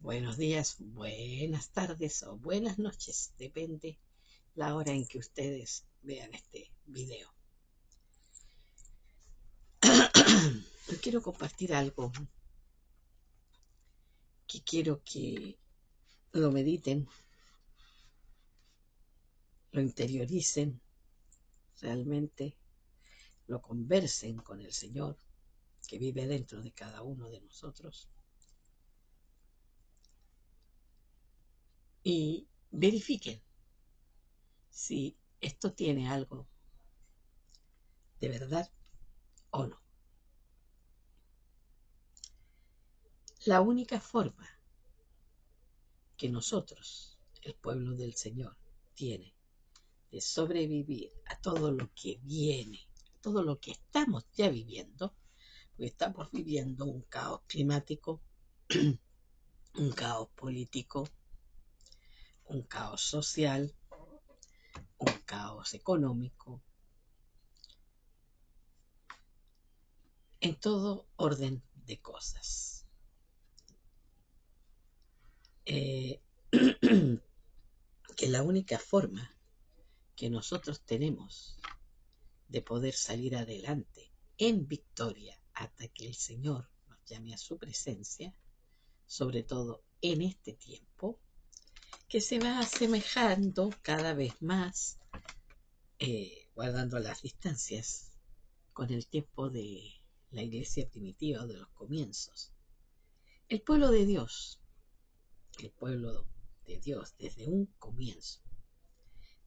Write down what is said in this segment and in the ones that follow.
Buenos días, buenas tardes o buenas noches, depende la hora en que ustedes vean este video. Yo quiero compartir algo que quiero que lo mediten, lo interioricen, realmente lo conversen con el Señor que vive dentro de cada uno de nosotros y verifiquen si esto tiene algo de verdad o no. La única forma que nosotros, el pueblo del Señor, tiene de sobrevivir a todo lo que viene, todo lo que estamos ya viviendo, porque estamos viviendo un caos climático, un caos político, un caos social, un caos económico, en todo orden de cosas. Que la única forma que nosotros tenemos de poder salir adelante en victoria hasta que el Señor nos llame a su presencia, sobre todo en este tiempo, que se va asemejando cada vez más, guardando las distancias, con el tiempo de la iglesia primitiva o de los comienzos. El pueblo de Dios, desde un comienzo,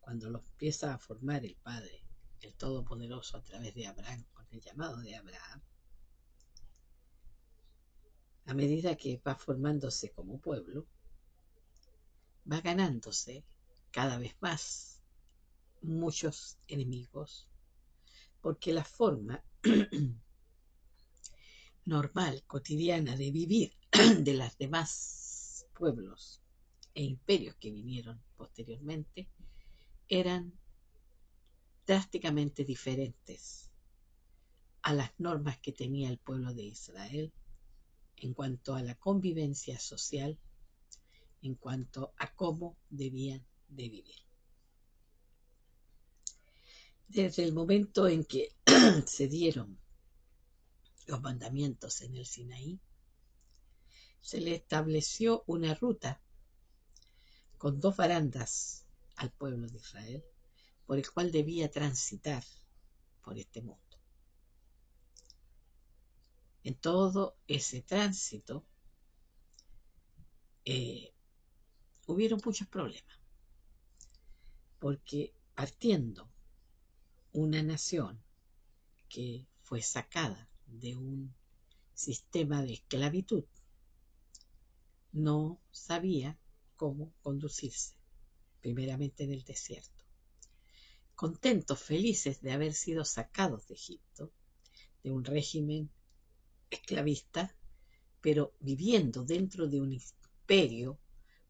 cuando lo empieza a formar el Padre, el Todopoderoso, a través de Abraham, con el llamado de Abraham, a medida que va formándose como pueblo, va ganándose cada vez más muchos enemigos, porque la forma normal, cotidiana de vivir de los demás pueblos e imperios que vinieron posteriormente eran drásticamente diferentes a las normas que tenía el pueblo de Israel en cuanto a la convivencia social, en cuanto a cómo debían de vivir. Desde el momento en que se dieron los mandamientos en el Sinaí, se le estableció una ruta con 2 barandas al pueblo de Israel, por el cual debía transitar por este mundo. En todo ese tránsito hubieron muchos problemas, porque partiendo una nación que fue sacada de un sistema de esclavitud, no sabía cómo conducirse, primeramente en el desierto. Contentos, felices de haber sido sacados de Egipto, de un régimen esclavista, pero viviendo dentro de un imperio,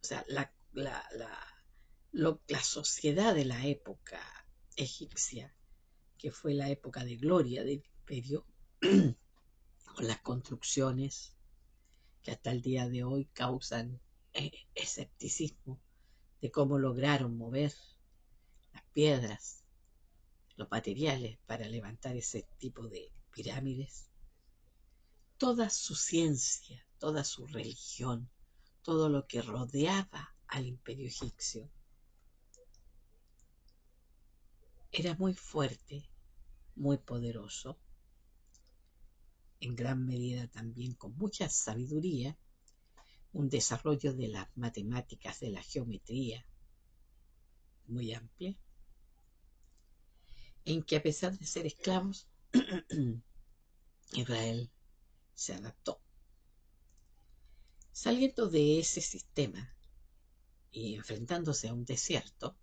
o sea, la sociedad de la época egipcia, que fue la época de gloria del imperio, con las construcciones que hasta el día de hoy causan escepticismo de cómo lograron mover las piedras, los materiales para levantar ese tipo de pirámides. Toda su ciencia, toda su religión, todo lo que rodeaba al imperio egipcio era muy fuerte, muy poderoso, en gran medida también con mucha sabiduría, un desarrollo de las matemáticas, de la geometría muy amplia, en que a pesar de ser esclavos, Israel se adaptó. Saliendo de ese sistema y enfrentándose a un desierto,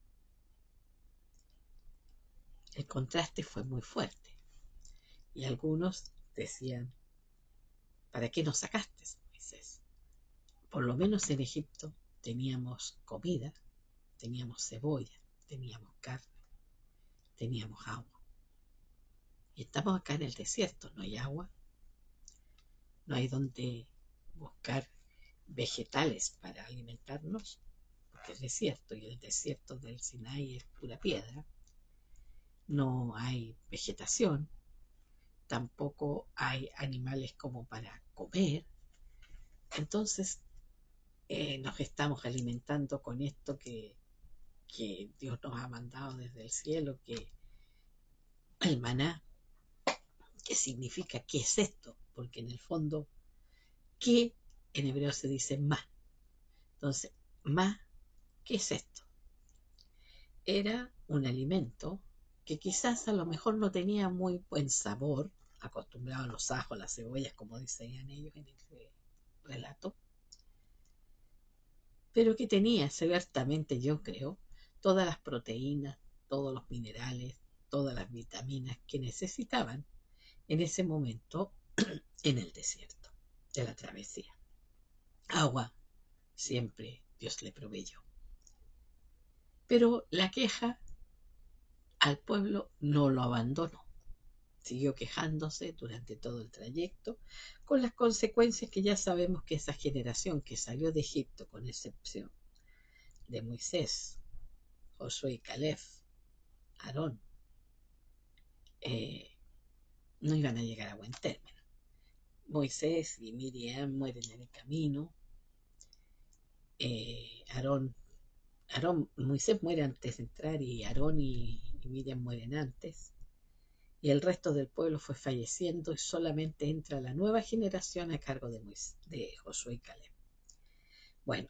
el contraste fue muy fuerte. Y algunos decían, ¿para qué nos sacaste, Moisés? Por lo menos en Egipto teníamos comida, teníamos cebolla, teníamos carne, teníamos agua. Y estamos acá en el desierto, no hay agua, no hay donde buscar vegetales para alimentarnos, porque es desierto y el desierto del Sinaí es pura piedra, no hay vegetación, tampoco hay animales como para comer, entonces nos estamos alimentando con esto que Dios nos ha mandado desde el cielo, que el maná, que significa qué es esto, porque en el fondo, qué en hebreo se dice ma. Entonces, ma, ¿qué es esto? Era un alimento que quizás a lo mejor no tenía muy buen sabor, acostumbrado a los ajos, las cebollas, como decían ellos en ese relato, pero que tenía ciertamente, yo creo, todas las proteínas, todos los minerales, todas las vitaminas que necesitaban en ese momento en el desierto de la travesía. Agua siempre Dios le proveyó. Pero la queja al pueblo no lo abandonó. Siguió quejándose durante todo el trayecto, con las consecuencias que ya sabemos que esa generación que salió de Egipto, con excepción de Moisés, Josué y Caleb, Aarón, eh, no iban a llegar a buen término. Moisés y Miriam mueren en el camino. Aarón, Moisés muere antes de entrar y Aarón y Miriam mueren antes. Y el resto del pueblo fue falleciendo y solamente entra la nueva generación a cargo de Josué y Caleb. Bueno,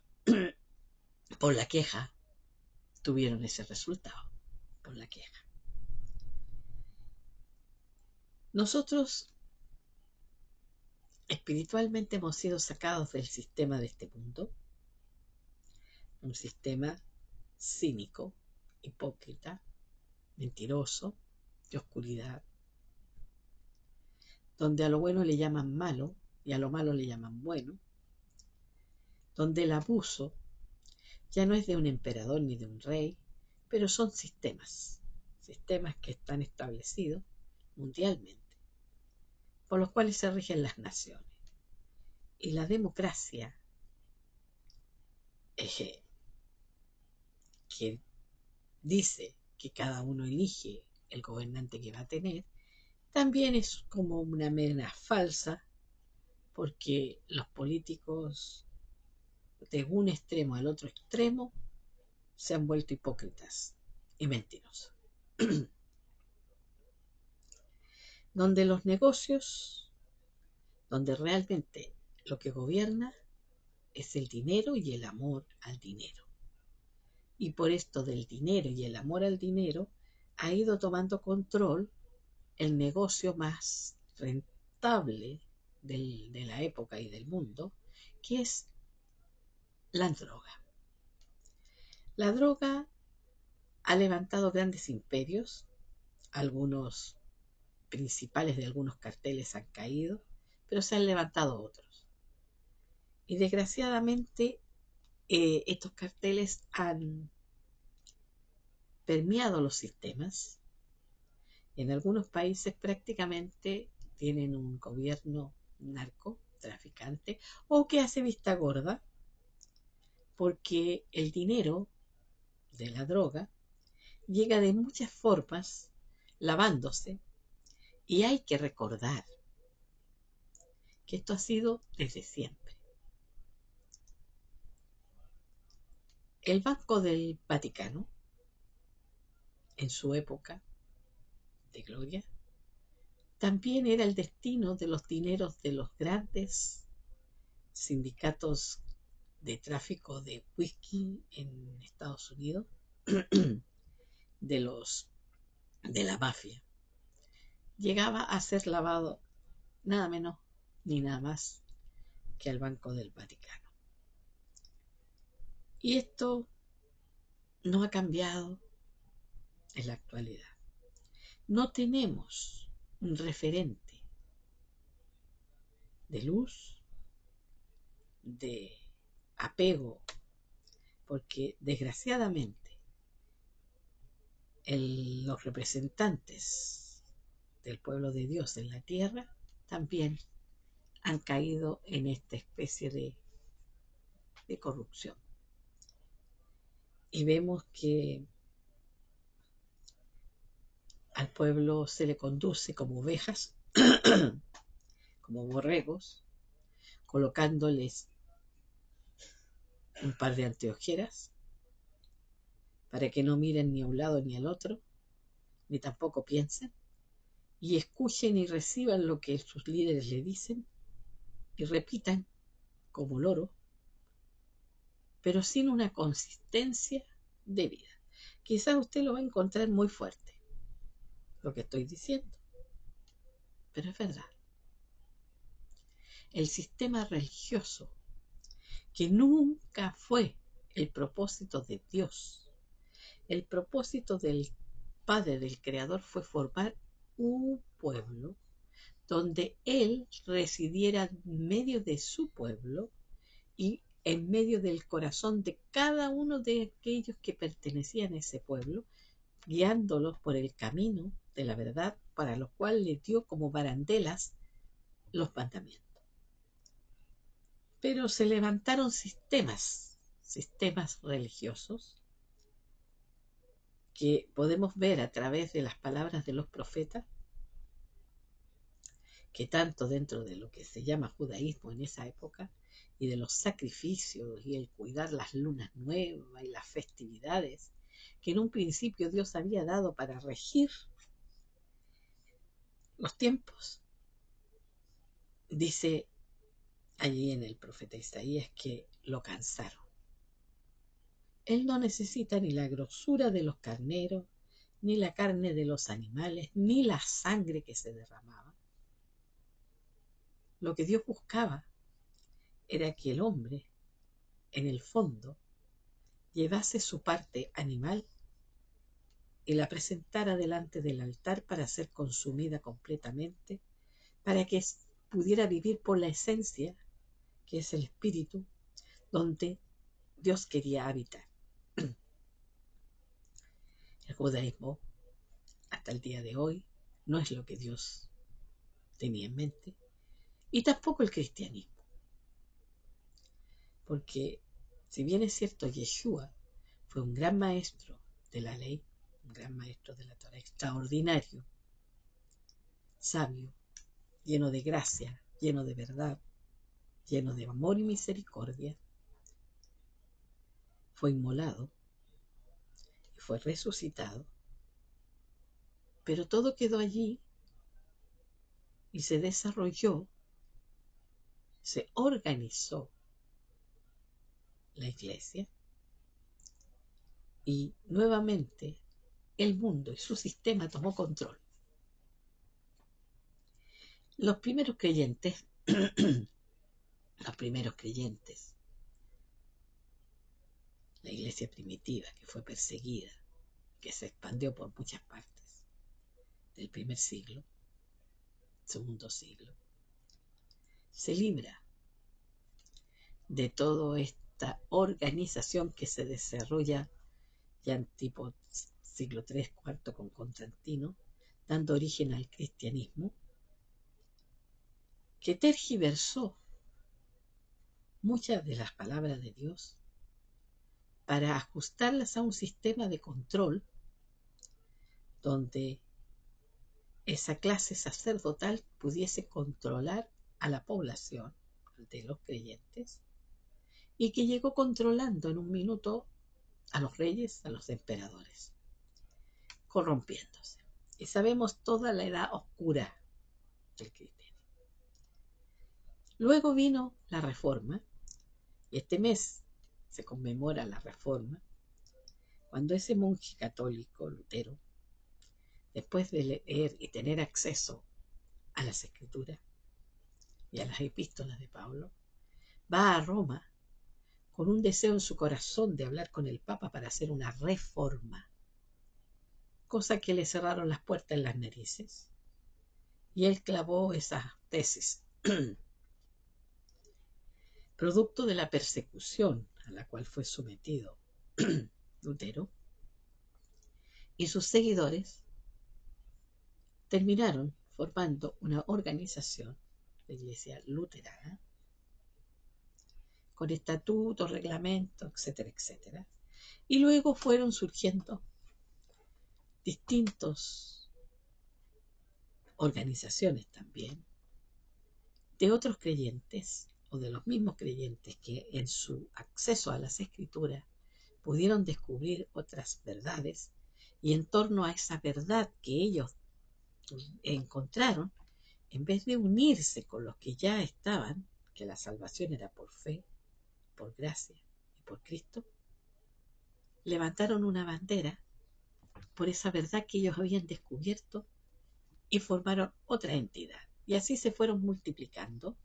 por la queja tuvieron ese resultado, por la queja. Nosotros espiritualmente hemos sido sacados del sistema de este mundo, un sistema cínico, hipócrita, mentiroso, de oscuridad, donde a lo bueno le llaman malo y a lo malo le llaman bueno, donde el abuso ya no es de un emperador ni de un rey, pero son sistemas que están establecidos mundialmente, por los cuales se rigen las naciones. Y la democracia, que dice que cada uno elige el gobernante que va a tener, también es como una mena falsa, porque los políticos de un extremo al otro extremo se han vuelto hipócritas y mentirosos. Donde los negocios, donde realmente lo que gobierna es el dinero y el amor al dinero. Y por esto del dinero y el amor al dinero ha ido tomando control el negocio más rentable de la época y del mundo, que es la droga. La droga ha levantado grandes imperios, algunos principales de algunos carteles han caído, pero se han levantado otros. Y desgraciadamente estos carteles han permeado los sistemas. En algunos países prácticamente tienen un gobierno narcotraficante o que hace vista gorda, porque el dinero de la droga llega de muchas formas, lavándose, y hay que recordar que esto ha sido desde siempre. El Banco del Vaticano, en su época de gloria, también era el destino de los dineros de los grandes sindicatos de tráfico de whisky en Estados Unidos, de la mafia. Llegaba a ser lavado nada menos ni nada más que al Banco del Vaticano. Y esto no ha cambiado en la actualidad. No tenemos un referente de luz, de apego, porque desgraciadamente los representantes del pueblo de Dios en la tierra también han caído en esta especie de de corrupción. Y vemos que al pueblo se le conduce como ovejas, como borregos, colocándoles un par de anteojeras para que no miren ni a un lado ni al otro, ni tampoco piensen, y escuchen y reciban lo que sus líderes le dicen y repitan como loro, pero sin una consistencia de vida. Quizás usted lo va a encontrar muy fuerte, lo que estoy diciendo, pero es verdad. El sistema religioso, que nunca fue el propósito de Dios, el propósito del Padre, del Creador, fue formar un pueblo donde Él residiera en medio de su pueblo y en medio del corazón de cada uno de aquellos que pertenecían a ese pueblo, guiándolos por el camino de la verdad, para lo cual le dio como barandelas los mandamientos. Pero se levantaron sistemas religiosos que podemos ver a través de las palabras de los profetas, que tanto dentro de lo que se llama judaísmo en esa época, y de los sacrificios y el cuidar las lunas nuevas y las festividades, que en un principio Dios había dado para regir los tiempos, dice allí en el profeta Isaías que lo cansaron. Él no necesita ni la grosura de los carneros, ni la carne de los animales, ni la sangre que se derramaba. Lo que Dios buscaba era que el hombre, en el fondo, llevase su parte animal y la presentara delante del altar para ser consumida completamente, para que pudiera vivir por la esencia, que es el espíritu, donde Dios quería habitar. El judaísmo, hasta el día de hoy, no es lo que Dios tenía en mente, y tampoco el cristianismo. Porque, si bien es cierto, Yeshua fue un gran maestro de la ley, un gran maestro de la Torah, extraordinario, sabio, lleno de gracia, lleno de verdad, lleno de amor y misericordia, fue inmolado y fue resucitado, pero todo quedó allí y se desarrolló, se organizó la iglesia y nuevamente el mundo y su sistema tomó control. Los primeros creyentes, la iglesia primitiva que fue perseguida, que se expandió por muchas partes del primer siglo, segundo siglo, se libra de toda esta organización que se desarrolla ya en tipo siglo III, IV con Constantino, dando origen al cristianismo, que tergiversó muchas de las palabras de Dios para ajustarlas a un sistema de control donde esa clase sacerdotal pudiese controlar a la población de los creyentes, y que llegó controlando en un minuto a los reyes, a los emperadores, corrompiéndose. Y sabemos toda la edad oscura del cristianismo. Luego vino la Reforma, y este mes se conmemora la Reforma, cuando ese monje católico, Lutero, después de leer y tener acceso a las Escrituras y a las epístolas de Pablo, va a Roma con un deseo en su corazón de hablar con el Papa para hacer una reforma, cosa que le cerraron las puertas en las narices, y él clavó esas tesis, producto de la persecución a la cual fue sometido Lutero, y sus seguidores terminaron formando una organización, la Iglesia Luterana, con estatutos, reglamentos, etcétera, etcétera. Y luego fueron surgiendo distintas organizaciones también de otros creyentes o de los mismos creyentes que en su acceso a las escrituras pudieron descubrir otras verdades y en torno a esa verdad que ellos encontraron, en vez de unirse con los que ya estaban, que la salvación era por fe, por gracia y por Cristo, levantaron una bandera por esa verdad que ellos habían descubierto y formaron otra entidad. Y así se fueron multiplicando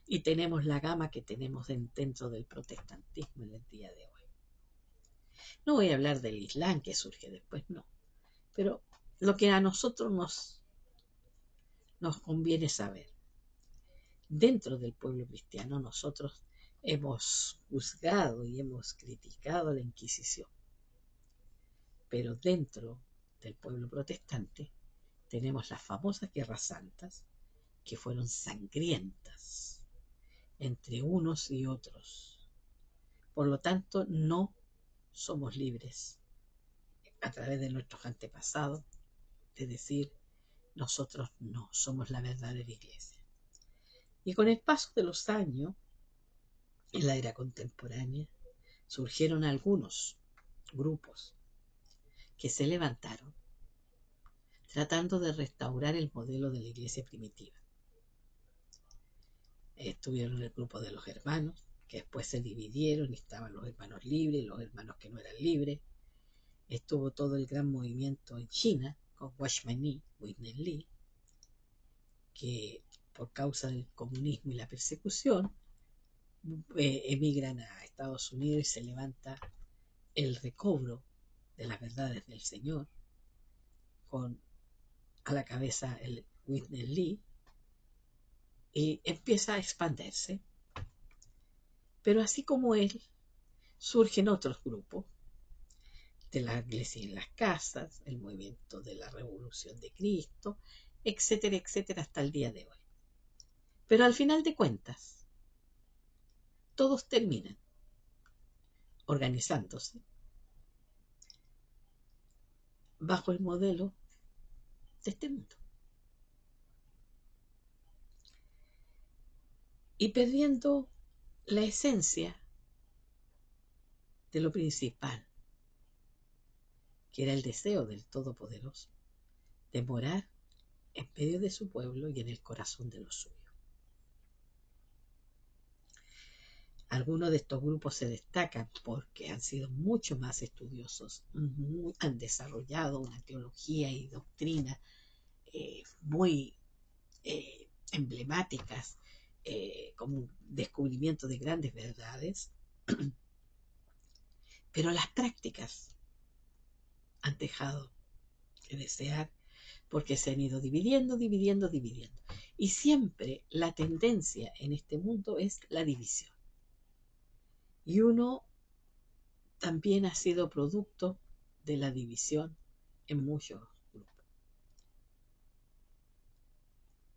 y tenemos la gama que tenemos dentro del protestantismo en el día de hoy. No voy a hablar del Islam que surge después, no. Pero lo que a nosotros nos conviene saber. Dentro del pueblo cristiano nosotros hemos juzgado y hemos criticado la Inquisición. Pero dentro del pueblo protestante tenemos las famosas guerras santas que fueron sangrientas entre unos y otros. Por lo tanto, no somos libres a través de nuestros antepasados de decir nosotros no somos la verdadera iglesia. Y con el paso de los años, en la era contemporánea, surgieron algunos grupos que se levantaron tratando de restaurar el modelo de la iglesia primitiva. Estuvieron el grupo de los hermanos, que después se dividieron y estaban los hermanos libres y los hermanos que no eran libres. Estuvo todo el gran movimiento en China con Watchman Nee, Whitney Lee, que por causa del comunismo y la persecución emigran a Estados Unidos y se levanta el recobro de las verdades del Señor, con a la cabeza el Whitney Lee, y empieza a expandirse. Pero así como él, surgen otros grupos de la iglesia en las casas, el movimiento de la revolución de Cristo, etcétera, etcétera, hasta el día de hoy. Pero al final de cuentas, todos terminan organizándose bajo el modelo de este mundo y perdiendo la esencia de lo principal, que era el deseo del Todopoderoso de morar en medio de su pueblo y en el corazón de los suyos. Algunos de estos grupos se destacan porque han sido mucho más estudiosos, han desarrollado una teología y doctrina muy emblemáticas, como un descubrimiento de grandes verdades, pero las prácticas han dejado que desear porque se han ido dividiendo. Y siempre la tendencia en este mundo es la división. Y uno también ha sido producto de la división en muchos grupos.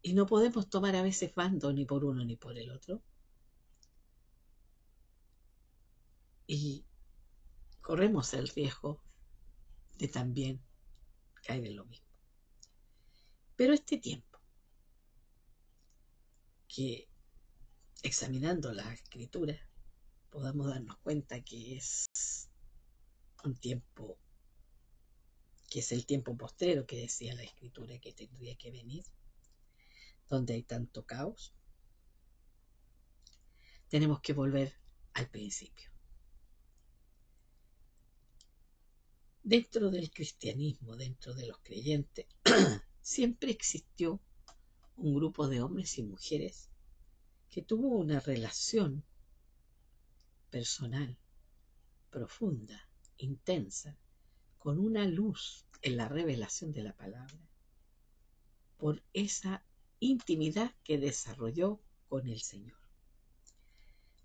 Y no podemos tomar a veces bando ni por uno ni por el otro. Y corremos el riesgo de también caer en lo mismo. Pero este tiempo, que examinando la escritura podamos darnos cuenta que es un tiempo, que es el tiempo postrero que decía la escritura que tendría que venir, donde hay tanto caos, tenemos que volver al principio. Dentro del cristianismo, dentro de los creyentes, siempre existió un grupo de hombres y mujeres que tuvo una relación personal, profunda, intensa, con una luz en la revelación de la palabra, por esa intimidad que desarrolló con el Señor,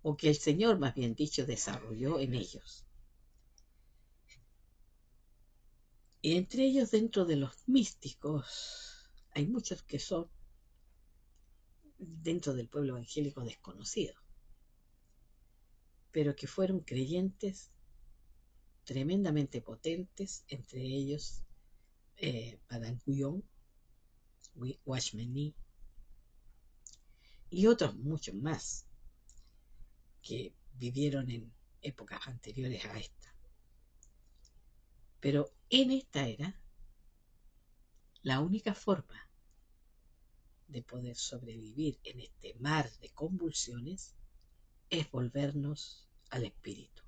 o que el Señor, más bien dicho, desarrolló en ellos. Y entre ellos, dentro de los místicos, hay muchos que son dentro del pueblo evangélico desconocidos. pero que fueron creyentes tremendamente potentes, entre ellos Padang Guyon, Watchman Nee y otros muchos más que vivieron en épocas anteriores a esta. Pero en esta era, la única forma de poder sobrevivir en este mar de convulsiones es volvernos al espíritu,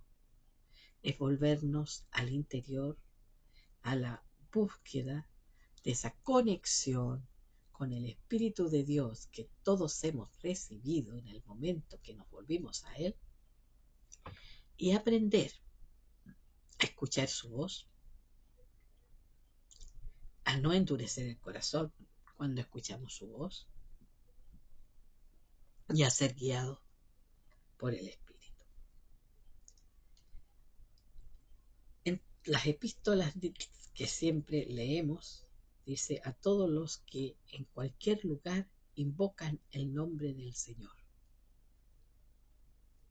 es volvernos al interior, a la búsqueda de esa conexión con el Espíritu de Dios que todos hemos recibido en el momento que nos volvimos a Él, y aprender a escuchar su voz, a no endurecer el corazón cuando escuchamos su voz y a ser guiados por el Espíritu. En las epístolas que siempre leemos, dice: a todos los que en cualquier lugar invocan el nombre del Señor.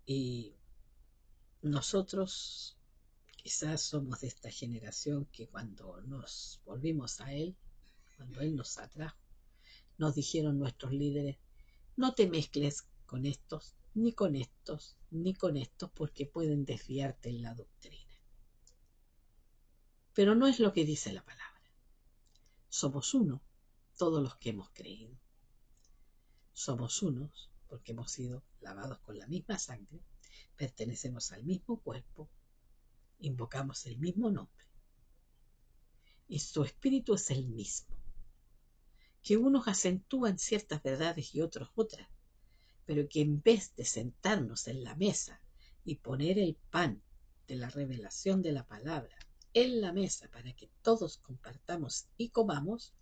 Y nosotros quizás somos de esta generación que cuando nos volvimos a Él, cuando Él nos atrajo, nos dijeron nuestros líderes: no te mezcles con estos, ni con estos, ni con estos, porque pueden desviarte en la doctrina. Pero no es lo que dice la palabra. Somos uno, todos los que hemos creído. Somos unos porque hemos sido lavados con la misma sangre, pertenecemos al mismo cuerpo, invocamos el mismo nombre. Y su espíritu es el mismo. Que unos acentúan ciertas verdades y otros otras, pero que en vez de sentarnos en la mesa y poner el pan de la revelación de la palabra en la mesa para que todos compartamos y comamos,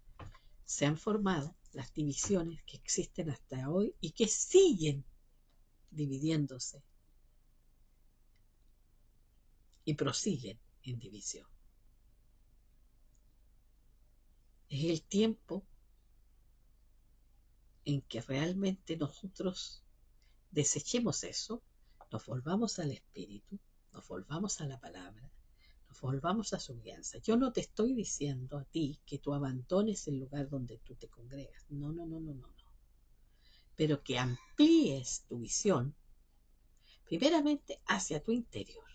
se han formado las divisiones que existen hasta hoy y que siguen dividiéndose y prosiguen en división. Es el tiempo en que realmente nosotros desechemos eso, nos volvamos al Espíritu, nos volvamos a la palabra, nos volvamos a su guianza. Yo no te estoy diciendo a ti que tú abandones el lugar donde tú te congregas. No, no, no, no, no, no. Pero que amplíes tu visión, primeramente hacia tu interior,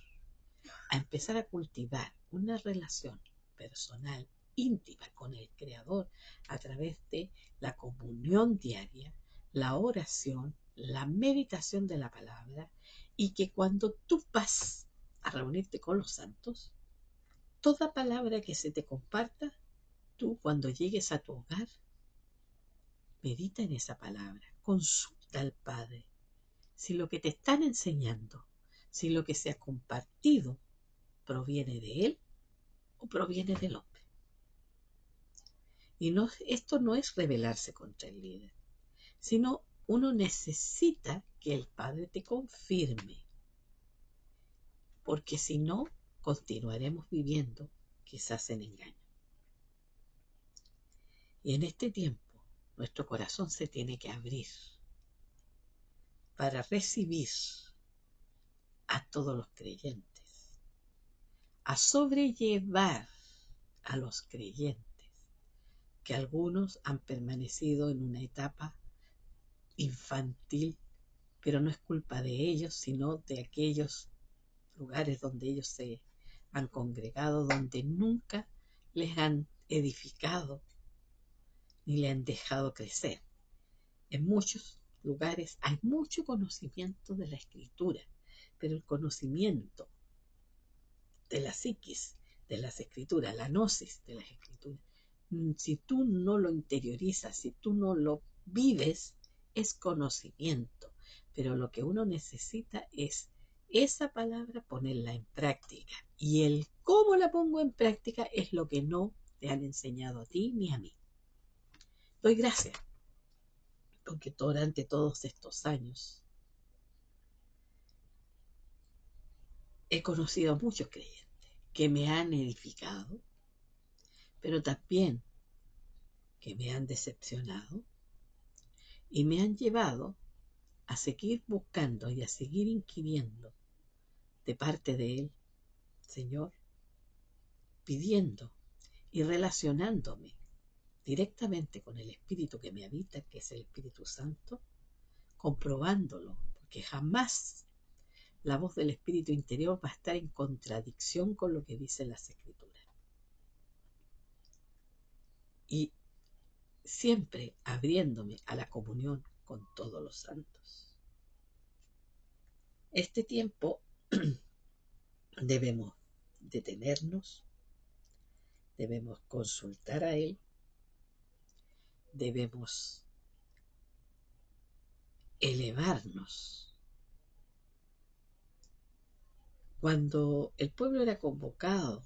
a empezar a cultivar una relación personal, íntima con el Creador a través de la comunión diaria, la oración, la meditación de la palabra, y que cuando tú vas a reunirte con los santos, toda palabra que se te comparta, tú cuando llegues a tu hogar, medita en esa palabra, consulta al Padre si lo que te están enseñando, si lo que se ha compartido proviene de Él o proviene del hombre. Y no, esto no es rebelarse contra el líder, sino uno necesita que el Padre te confirme, porque si no, continuaremos viviendo quizás en engaño. Y en este tiempo, nuestro corazón se tiene que abrir para recibir a todos los creyentes, a sobrellevar a los creyentes, que algunos han permanecido en una etapa infantil, pero no es culpa de ellos, sino de aquellos lugares donde ellos se han congregado, donde nunca les han edificado ni le han dejado crecer. En muchos lugares hay mucho conocimiento de la escritura, pero el conocimiento de la psiquis, de las escrituras, la gnosis de las escrituras, si tú no lo interiorizas, si tú no lo vives, es conocimiento. Pero lo que uno necesita es esa palabra, ponerla en práctica. Y el cómo la pongo en práctica es lo que no te han enseñado a ti ni a mí. Doy gracias porque durante todos estos años he conocido a muchos creyentes que me han edificado, pero también que me han decepcionado y me han llevado a seguir buscando y a seguir inquiriendo de parte de Él, Señor, pidiendo y relacionándome directamente con el Espíritu que me habita, que es el Espíritu Santo, comprobándolo, porque jamás la voz del Espíritu interior va a estar en contradicción con lo que dicen las Escrituras. Y siempre abriéndome a la comunión con todos los santos. Este tiempo debemos detenernos, debemos consultar a Él, debemos elevarnos. Cuando el pueblo era convocado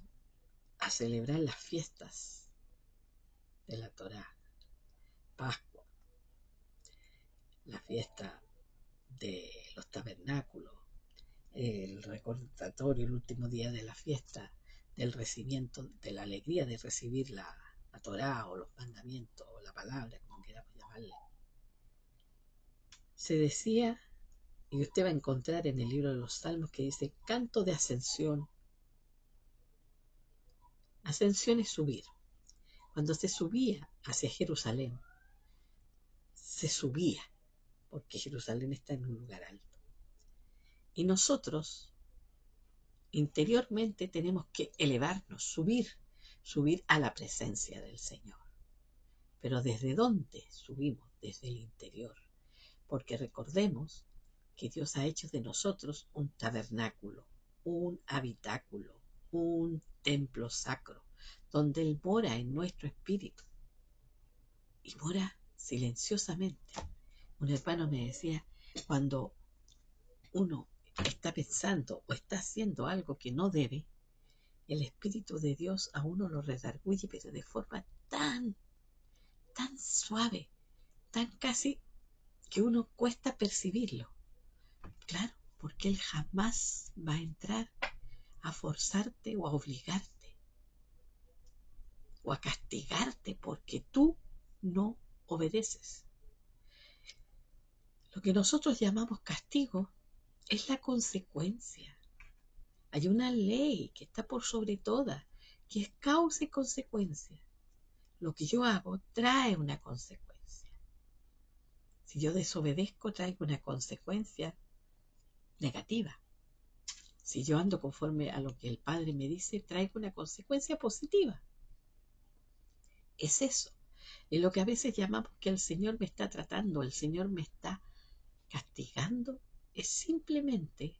a celebrar las fiestas de la Torá, Pascua, la fiesta de los tabernáculos, el recordatorio, el último día de la fiesta del recibimiento, de la alegría de recibir la Torá o los mandamientos o la palabra, como queramos llamarle. Se decía, y usted va a encontrar en el libro de los Salmos que dice canto de ascensión. Ascensión es subir. Cuando se subía hacia Jerusalén, se subía, porque Jerusalén está en un lugar alto. Y nosotros, interiormente, tenemos que elevarnos, subir a la presencia del Señor. Pero ¿desde dónde subimos? Desde el interior. Porque recordemos que Dios ha hecho de nosotros un tabernáculo, un habitáculo, un templo sacro, donde Él mora en nuestro espíritu. Y mora silenciosamente. Un hermano me decía, cuando uno está pensando o está haciendo algo que no debe, el Espíritu de Dios a uno lo redarguye, pero de forma tan suave, tan casi que uno cuesta percibirlo. Claro, porque Él jamás va a entrar a forzarte o a obligarte o a castigarte porque tú no obedeces. Lo que nosotros llamamos castigo es la consecuencia. Hay una ley que está por sobre todas, que es causa y consecuencia. Lo que yo hago trae una consecuencia. Si yo desobedezco, traigo una consecuencia negativa. Si yo ando conforme a lo que el Padre me dice, traigo una consecuencia positiva. Es eso. Es lo que a veces llamamos que el Señor me está tratando, el Señor me está castigando. Es simplemente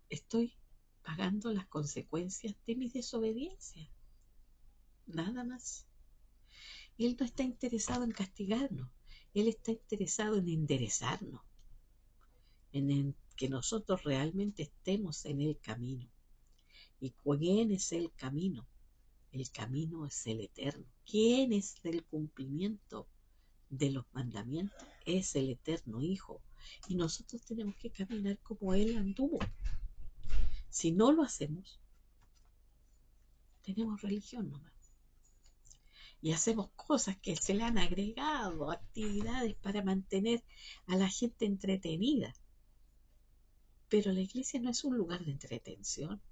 estoy pagando las consecuencias de mi desobediencia. Nada más. Él no está interesado en castigarnos. Él está interesado en enderezarnos, en que nosotros realmente estemos en el camino. ¿Y quién es el camino? El camino es el eterno. ¿Quién es el cumplimiento de los mandamientos? Es el eterno Hijo. Y nosotros tenemos que caminar como Él anduvo. Si no lo hacemos, tenemos religión nomás. Y hacemos cosas que se le han agregado, actividades para mantener a la gente entretenida. Pero la iglesia no es un lugar de entretención.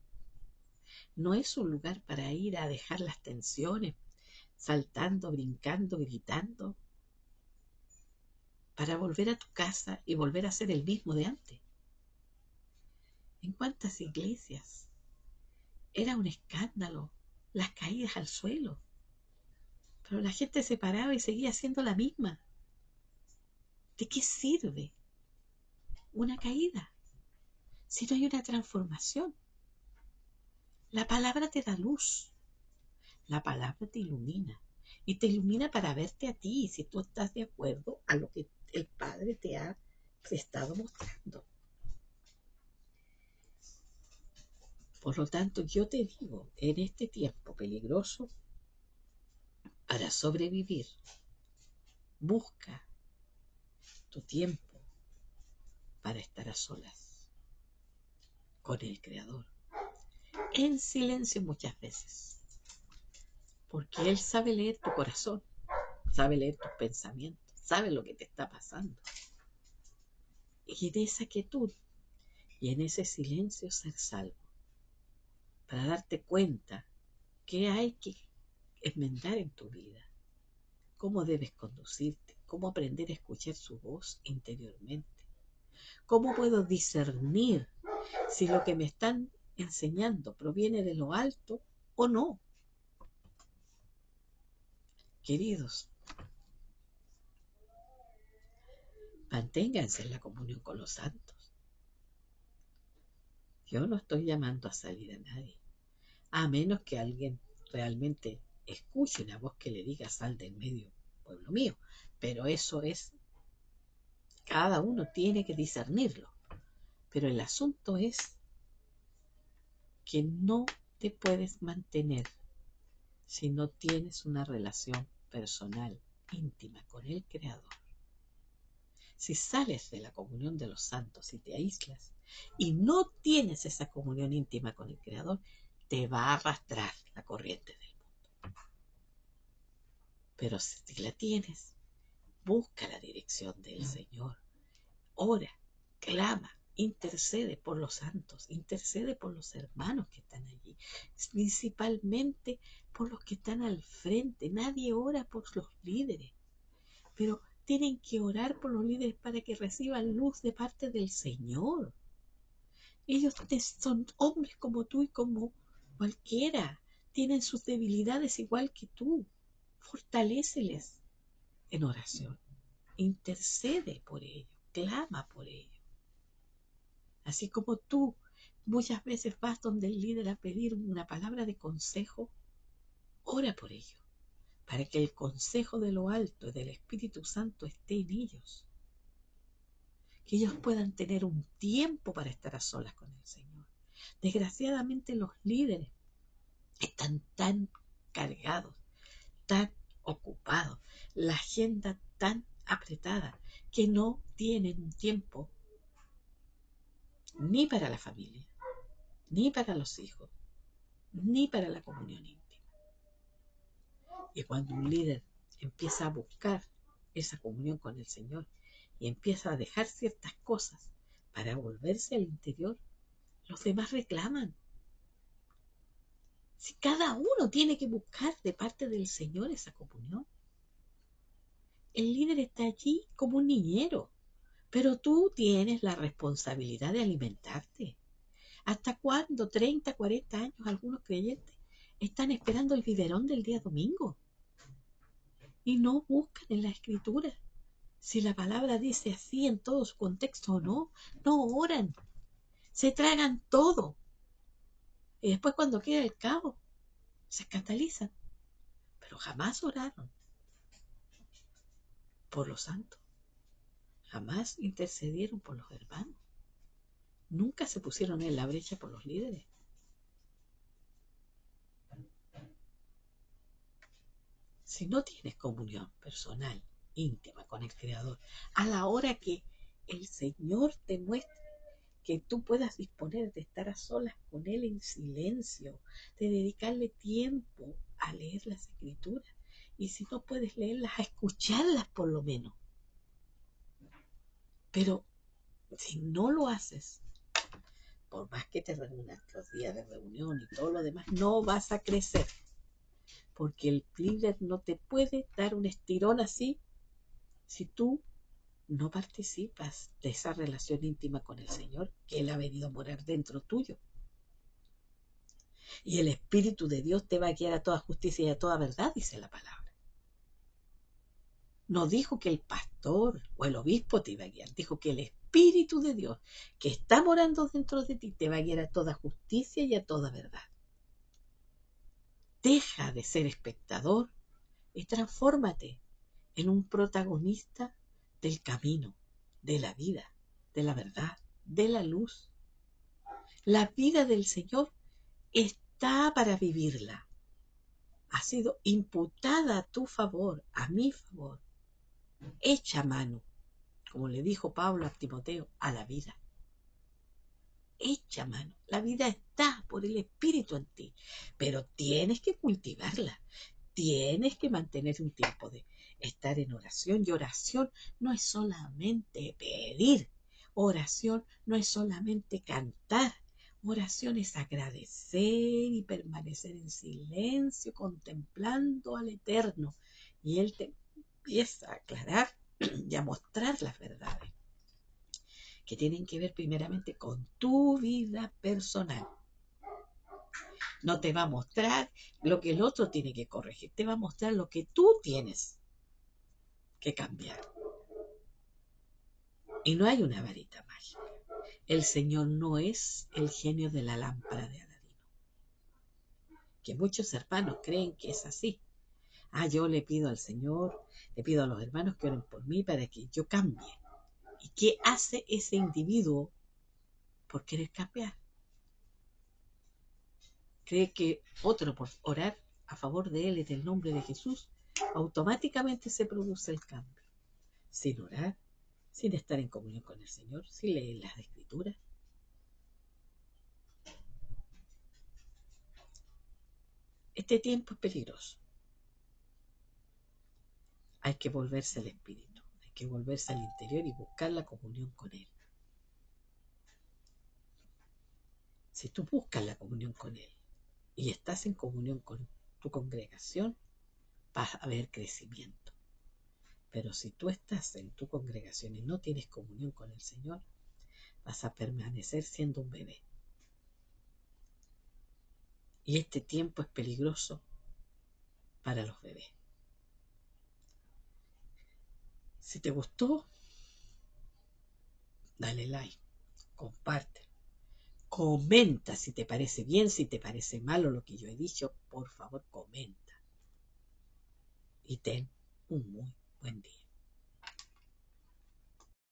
No es un lugar para ir a dejar las tensiones, saltando, brincando, gritando, para volver a tu casa y volver a ser el mismo de antes. ¿En cuántas iglesias era un escándalo las caídas al suelo? Pero la gente se paraba y seguía siendo la misma. ¿De qué sirve una caída si no hay una transformación? La palabra te da luz, la palabra te ilumina y te ilumina para verte a ti si tú estás de acuerdo a lo que el Padre te ha estado mostrando. Por lo tanto, yo te digo, en este tiempo peligroso, para sobrevivir, busca tu tiempo para estar a solas con el Creador, en silencio muchas veces, porque Él sabe leer tu corazón, sabe leer tus pensamientos, sabe lo que te está pasando. Y en esa quietud y en ese silencio ser salvo, para darte cuenta qué hay que enmendar en tu vida, cómo debes conducirte, cómo aprender a escuchar su voz interiormente, cómo puedo discernir si lo que me están enseñando proviene de lo alto o no. Queridos, manténganse en la comunión con los santos. Yo no estoy llamando a salir a nadie, a menos que alguien realmente escuche una voz que le diga sal del medio, pueblo mío. Pero eso es, cada uno tiene que discernirlo. Pero el asunto es que no te puedes mantener si no tienes una relación personal, íntima con el Creador. Si sales de la comunión de los santos y te aíslas y no tienes esa comunión íntima con el Creador, te va a arrastrar la corriente del mundo. Pero si la tienes, busca la dirección del Señor. Ora, clama, intercede por los santos, intercede por los hermanos que están allí, principalmente por los que están al frente. Nadie ora por los líderes, pero tienen que orar por los líderes para que reciban luz de parte del Señor. Ellos son hombres como tú y como cualquiera, tienen sus debilidades igual que tú. Fortaléceles en oración, intercede por ellos, clama por ellos. Así como tú muchas veces vas donde el líder a pedir una palabra de consejo, ora por ellos, para que el consejo de lo alto y del Espíritu Santo esté en ellos. Que ellos puedan tener un tiempo para estar a solas con el Señor. Desgraciadamente los líderes están tan cargados, tan ocupados, la agenda tan apretada, que no tienen un tiempo ni para la familia, ni para los hijos, ni para la comunión íntima. Y cuando un líder empieza a buscar esa comunión con el Señor y empieza a dejar ciertas cosas para volverse al interior, los demás reclaman. Si cada uno tiene que buscar de parte del Señor esa comunión, el líder está allí como un niñero, pero tú tienes la responsabilidad de alimentarte. ¿Hasta cuándo 30, 40 años algunos creyentes están esperando el biberón del día domingo? Y no buscan en la Escritura si la palabra dice así en todo su contexto o no. No oran, se tragan todo. Y después cuando queda el cabo, se escandalizan. Pero jamás oraron por los santos. Jamás intercedieron por los hermanos. Nunca se pusieron en la brecha por los líderes. Si no tienes comunión personal, íntima con el Creador, a la hora que el Señor te muestre que tú puedas disponer de estar a solas con Él en silencio, de dedicarle tiempo a leer las Escrituras, y si no puedes leerlas, a escucharlas por lo menos. Pero si no lo haces, por más que te reúnas los días de reunión y todo lo demás, no vas a crecer. Porque el líder no te puede dar un estirón así si tú no participas de esa relación íntima con el Señor, que Él ha venido a morar dentro tuyo. Y el Espíritu de Dios te va a guiar a toda justicia y a toda verdad, dice la palabra. No dijo que el pastor o el obispo te iba a guiar, dijo que el Espíritu de Dios que está morando dentro de ti te va a guiar a toda justicia y a toda verdad. Deja de ser espectador y transfórmate en un protagonista del camino, de la vida, de la verdad, de la luz. La vida del Señor está para vivirla. Ha sido imputada a tu favor, a mi favor. Echa mano, como le dijo Pablo a Timoteo, a la vida. Echa mano. La vida está por el Espíritu en ti, pero tienes que cultivarla. Tienes que mantener un tiempo de estar en oración. Y oración no es solamente pedir. Oración no es solamente cantar. Oración es agradecer y permanecer en silencio, contemplando al Eterno. Y Él te empieza a aclarar y a mostrar las verdades que tienen que ver primeramente con tu vida personal. No te va a mostrar lo que el otro tiene que corregir, te va a mostrar lo que tú tienes que cambiar. Y no hay una varita mágica. El Señor no es el genio de la lámpara de Aladino, que muchos hermanos creen que es así. Yo le pido al Señor, le pido a los hermanos que oren por mí para que yo cambie. ¿Y qué hace ese individuo por querer cambiar? Cree que otro por orar a favor de él en el nombre de Jesús, automáticamente se produce el cambio. Sin orar, sin estar en comunión con el Señor, sin leer las Escrituras. Este tiempo es peligroso. Hay que volverse al Espíritu, hay que volverse al interior y buscar la comunión con Él. Si tú buscas la comunión con Él y estás en comunión con tu congregación, vas a ver crecimiento. Pero si tú estás en tu congregación y no tienes comunión con el Señor, vas a permanecer siendo un bebé. Y este tiempo es peligroso para los bebés. Si te gustó, dale like, comparte, comenta si te parece bien, si te parece malo lo que yo he dicho, por favor comenta. Y ten un muy buen día.